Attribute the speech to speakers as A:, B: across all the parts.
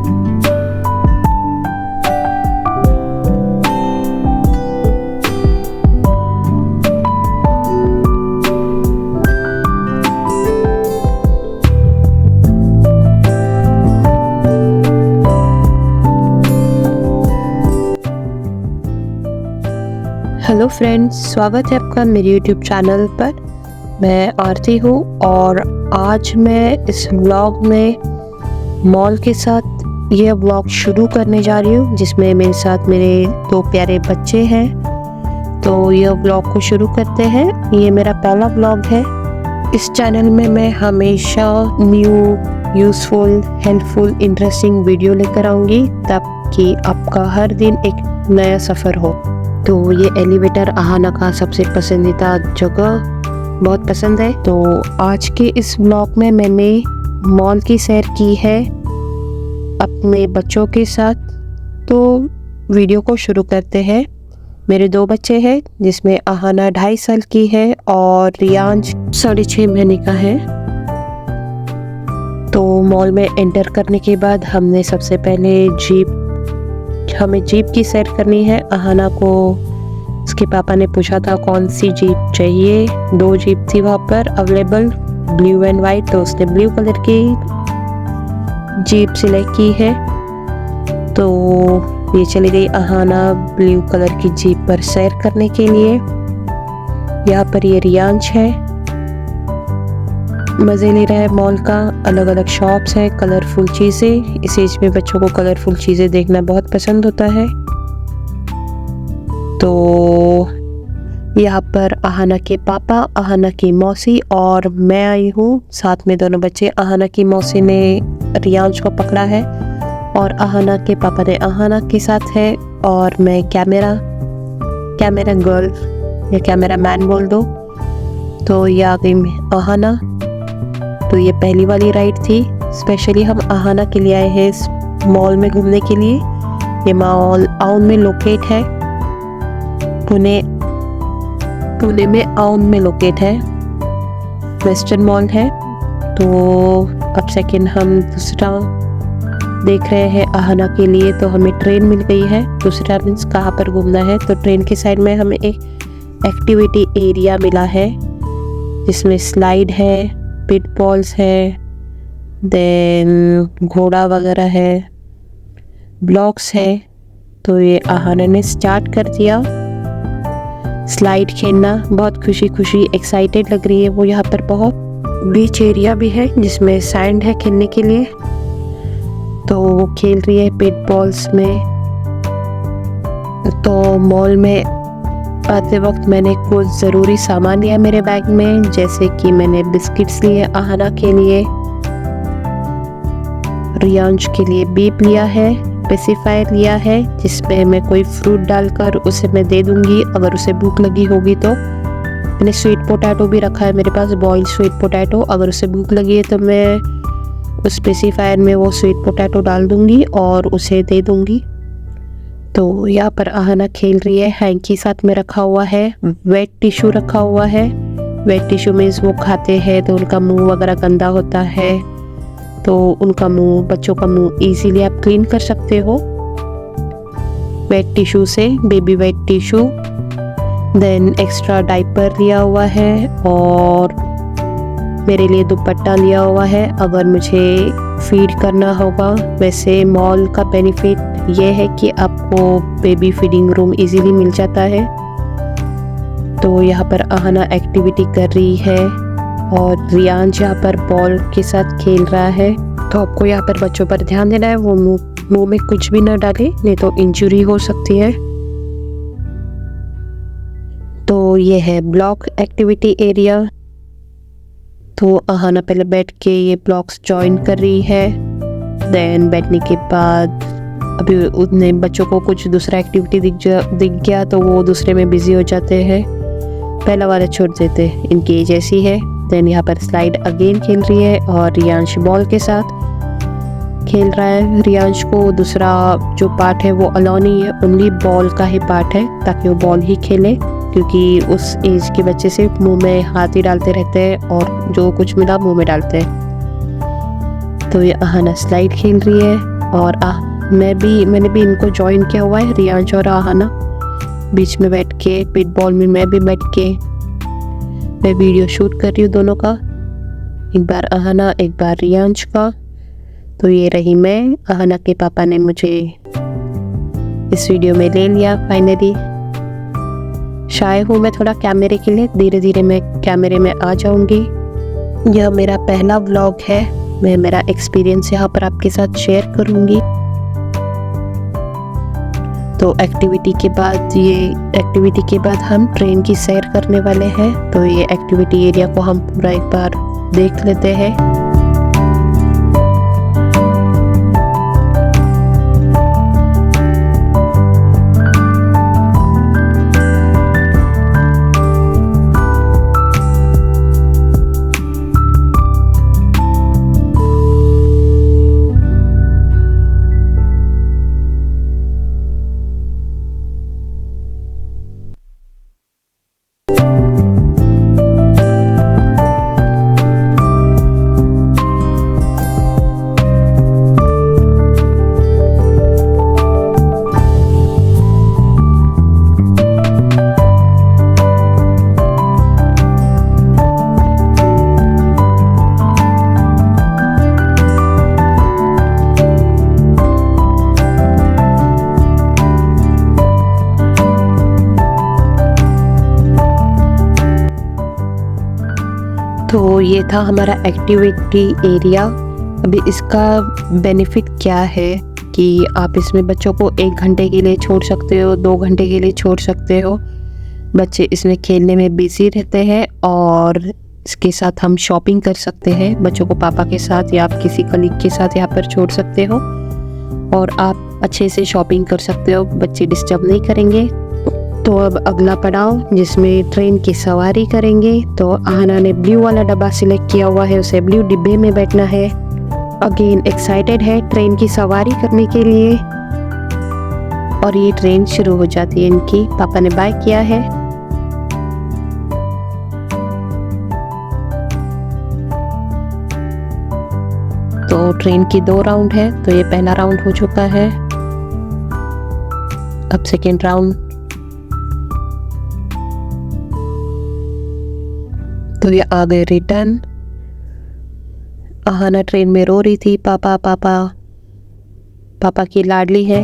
A: Hello friends, स्वागत है आपका मेरे YouTube चैनल पर। मैं आरती हूँ और आज मैं इस व्लॉग में मॉल के साथ यह व्लॉग शुरू करने जा रही हूँ, जिसमें मेरे साथ मेरे 2 प्यारे बच्चे हैं। तो यह व्लॉग को शुरू करते हैं। ये मेरा पहला व्लॉग है। इस चैनल में मैं हमेशा new, useful, helpful, interesting video लेकर आऊँगी, ताकि आपका हर दिन एक नया सफ़र हो। तो ये एलिवेटर अहाना का सबसे पसंदीदा जगह, बहुत पसंद है। तो आज के इस व्लॉग में मैंने मॉल की सैर की है अपने बच्चों के साथ। तो वीडियो को शुरू करते हैं। मेरे 2 बच्चे हैं, जिसमें अहाना 2.5 साल की है और रियांश 6.5 महीने का है। तो मॉल में एंटर करने के बाद हमने सबसे पहले हमें जीप की सैर करनी है। अहाना को उसके पापा ने पूछा था कौन सी जीप चाहिए। 2 जीप थी वहाँ पर अवेलेबल, ब्लू एंड वाइट। तो उसने ब्लू कलर की जीप सिलेक्ट की है। तो ये चली गई अहाना ब्लू कलर की जीप पर सैर करने के लिए। यहाँ पर ये रियांश है, मज़े ले रहा है मॉल का। अलग अलग शॉप्स है, कलरफुल चीज़ें। इस एज में बच्चों को कलरफुल चीज़ें देखना बहुत पसंद होता है। तो यहाँ पर अहाना के पापा, अहाना की मौसी और मैं आई हूँ, साथ में दोनों बच्चे। अहाना की मौसी ने रियांश को पकड़ा है और अहाना के पापा ने अहाना के साथ है, और मैं कैमरा गर्ल या कैमरा मैन बोल दो। तो ये आ गई अहाना। तो ये पहली वाली राइड थी। स्पेशली हम अहाना के लिए आए हैं इस मॉल में घूमने के लिए। ये मॉल आउन में लोकेट है, पुणे में आउन में लोकेट है, वेस्टर्न मॉल है। तो अब सेकंड हम दूसरा देख रहे हैं अहाना के लिए। तो हमें ट्रेन मिल गई है। दूसरा मीन्स कहाँ पर घूमना है। तो ट्रेन के साइड में हमें एक एक्टिविटी एरिया मिला है, जिसमें स्लाइड है, पिट बॉल्स है, देन घोड़ा वगैरह है, ब्लॉक्स है। तो ये अहाना ने स्टार्ट कर दिया स्लाइड खेलना। बहुत खुशी एक्साइटेड लग रही है वो। यहाँ पर बहुत बीच एरिया भी है, जिसमें सैंड है खेलने के लिए। तो वो खेल रही है पिट बॉल्स में। तो मॉल में आते वक्त मैंने कुछ ज़रूरी सामान लिया मेरे बैग में, जैसे कि मैंने बिस्किट्स लिए अहाना के लिए, रियांश के लिए बीप लिया है, पेसिफायर लिया है, जिसमें मैं कोई फ्रूट डालकर उसे मैं दे दूंगी अगर उसे भूख लगी होगी। तो मैंने स्वीट पोटैटो भी रखा है मेरे पास, बॉइल्ड स्वीट पोटैटो। अगर उसे भूख लगी है तो मैं उस पेसिफायर में वो स्वीट पोटैटो डाल दूंगी और उसे दे दूंगी। तो यहाँ पर अहाना खेल रही है। हैंकी साथ में रखा हुआ है, वेट टिश्यू रखा हुआ है। वेट टिश्यू मीन्स वो खाते हैं तो उनका मुंह वगैरह गंदा होता है, तो उनका मुंह, बच्चों का मुंह इजीली आप क्लीन कर सकते हो वेट टिश्यू से, baby wet tissue. Then extra diaper लिया हुआ है और मेरे लिए दुपट्टा लिया हुआ है अगर मुझे फीड करना होगा। वैसे मॉल का बेनिफिट ये है कि आपको बेबी फीडिंग रूम इजीली मिल जाता है। तो यहाँ पर अहाना एक्टिविटी कर रही है और रियांश यहाँ पर बॉल के साथ खेल रहा है। तो आपको यहाँ पर बच्चों पर ध्यान देना है, वो मुंह में कुछ भी ना डाले, नहीं तो इंजरी हो सकती है। तो ये है ब्लॉक एक्टिविटी एरिया। तो अहाना पहले बैठ के ये ब्लॉक्स ज्वाइन कर रही है। देन बैठने के बाद अभी उतने बच्चों को कुछ दूसरा एक्टिविटी दिख गया तो वो दूसरे में बिजी हो जाते हैं, पहला वाला छोड़ देते। इनकी एज ऐसी है। देन यहाँ पर स्लाइड अगेन खेल रही है और रियांश बॉल के साथ खेल रहा है। रियांश को दूसरा जो पार्ट है वो अलाउ नहीं है, ओनली बॉल का ही पार्ट है, ताकि वो बॉल ही खेले, क्योंकि उस एज के बच्चे से मुंह में हाथ ही डालते रहते हैं और जो कुछ मिला मुंह में डालते हैं। तो ये अहाना स्लाइड खेल रही है। और मैंने भी इनको ज्वाइन किया हुआ है, रियांश और आहाना। बीच में बैठ के पिट बॉल में मैं भी बैठ के मैं वीडियो शूट कर रही हूँ दोनों का, एक बार आहाना एक बार रियांश का। तो ये रही मैं, आहाना के पापा ने मुझे इस वीडियो में ले लिया फाइनली। शाय हूँ मैं थोड़ा कैमरे के लिए, धीरे धीरे मैं कैमरे में आ जाऊंगी। यह मेरा पहला व्लॉग है, मैं मेरा एक्सपीरियंस यहाँ पर आपके साथ शेयर करूंगी। तो एक्टिविटी के बाद हम ट्रेन की सैर करने वाले हैं। तो ये एक्टिविटी एरिया को हम पूरा एक बार देख लेते हैं। तो ये था हमारा एक्टिविटी एरिया। अभी इसका बेनिफिट क्या है कि आप इसमें बच्चों को 1 घंटे के लिए छोड़ सकते हो, 2 घंटे के लिए छोड़ सकते हो। बच्चे इसमें खेलने में बिजी रहते हैं और इसके साथ हम शॉपिंग कर सकते हैं। बच्चों को पापा के साथ या आप किसी कलीग के साथ यहाँ पर छोड़ सकते हो और आप अच्छे से शॉपिंग कर सकते हो, बच्चे डिस्टर्ब नहीं करेंगे। तो अब अगला पड़ाव जिसमें ट्रेन की सवारी करेंगे। तो आहाना ने ब्लू वाला डब्बा सिलेक्ट किया हुआ है, उसे ब्लू डिब्बे में बैठना है। अगेन एक्साइटेड है ट्रेन की सवारी करने के लिए। और ये ट्रेन शुरू हो जाती है इनकी, पापा ने बाय किया है। तो ट्रेन की 2 राउंड है, तो ये पहला राउंड हो चुका है। अब सेकेंड राउंड। तो ये आ गए रिटर्न। आहाना ट्रेन में रो रही थी, पापा पापा, पापा की लाडली है।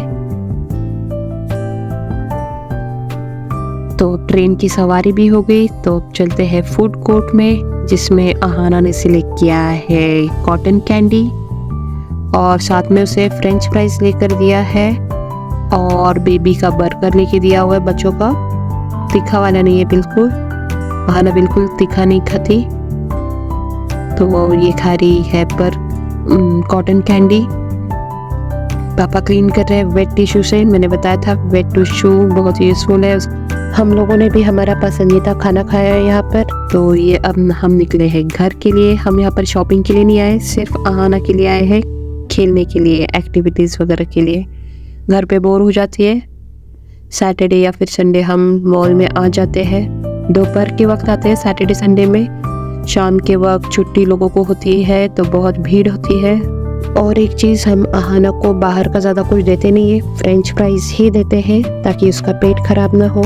A: तो ट्रेन की सवारी भी हो गई। तो चलते हैं फूड कोर्ट में, जिसमें आहाना ने सिलेक्ट किया है कॉटन कैंडी और साथ में उसे फ्रेंच फ्राइज लेकर दिया है और बेबी का बर्गर लेके दिया हुआ है बच्चों का। तीखा वाला नहीं है बिल्कुल, आहाना बिल्कुल तीखा नहीं खाती। तो ये खा रही है पर कॉटन कैंडी। पापा क्लीन कर रहे हैं वेट टिश्यू से। मैंने बताया था वेट टिश्यू बहुत यूजफुल है। हम लोगों ने भी हमारा पसंदीदा खाना खाया है यहाँ पर। तो ये अब हम निकले हैं घर के लिए। हम यहाँ पर शॉपिंग के लिए नहीं आए, सिर्फ आहाना के लिए आए हैं, खेलने के लिए, एक्टिविटीज़ वगैरह के लिए। घर पे बोर हो जाती है, सैटरडे या फिर संडे हम मॉल में आ जाते हैं। दोपहर के वक्त आते हैं सैटरडे संडे में। शाम के वक्त छुट्टी लोगों को होती है तो बहुत भीड़ होती है। और एक चीज़, हम आहाना को बाहर का ज़्यादा कुछ देते नहीं है, फ्रेंच फ्राइज ही देते हैं ताकि उसका पेट खराब ना हो।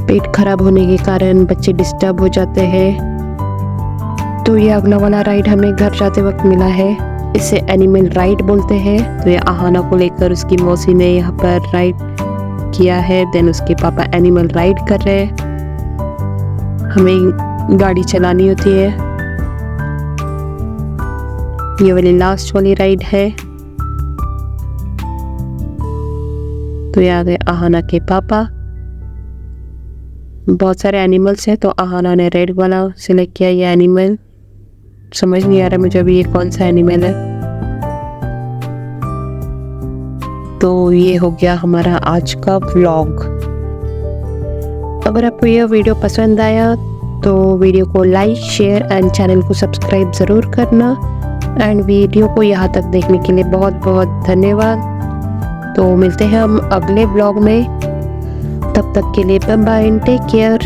A: पेट खराब होने के कारण बच्चे डिस्टर्ब हो जाते हैं। तो ये अगला वाला राइड हमें घर जाते वक्त मिला है, इसे एनिमल राइड बोलते हैं। तो ये आहाना को लेकर उसकी मौसी ने यहाँ पर राइड किया है। देन उसके पापा एनिमल राइड कर रहे हैं। हमें गाड़ी चलानी होती है। ये वाली लास्ट वाली राइड है। तो ये आ गए आहाना के पापा। बहुत सारे एनिमल्स हैं, तो आहाना ने रेड वाला सिलेक्ट किया। ये एनिमल समझ नहीं आ रहा मुझे अभी ये कौन सा एनिमल है। तो ये हो गया हमारा आज का व्लॉग। अगर आपको यह वीडियो पसंद आया तो वीडियो को लाइक, शेयर एंड चैनल को सब्सक्राइब ज़रूर करना। एंड वीडियो को यहाँ तक देखने के लिए बहुत बहुत धन्यवाद। तो मिलते हैं हम अगले ब्लॉग में, तब तक के लिए bye bye and take care.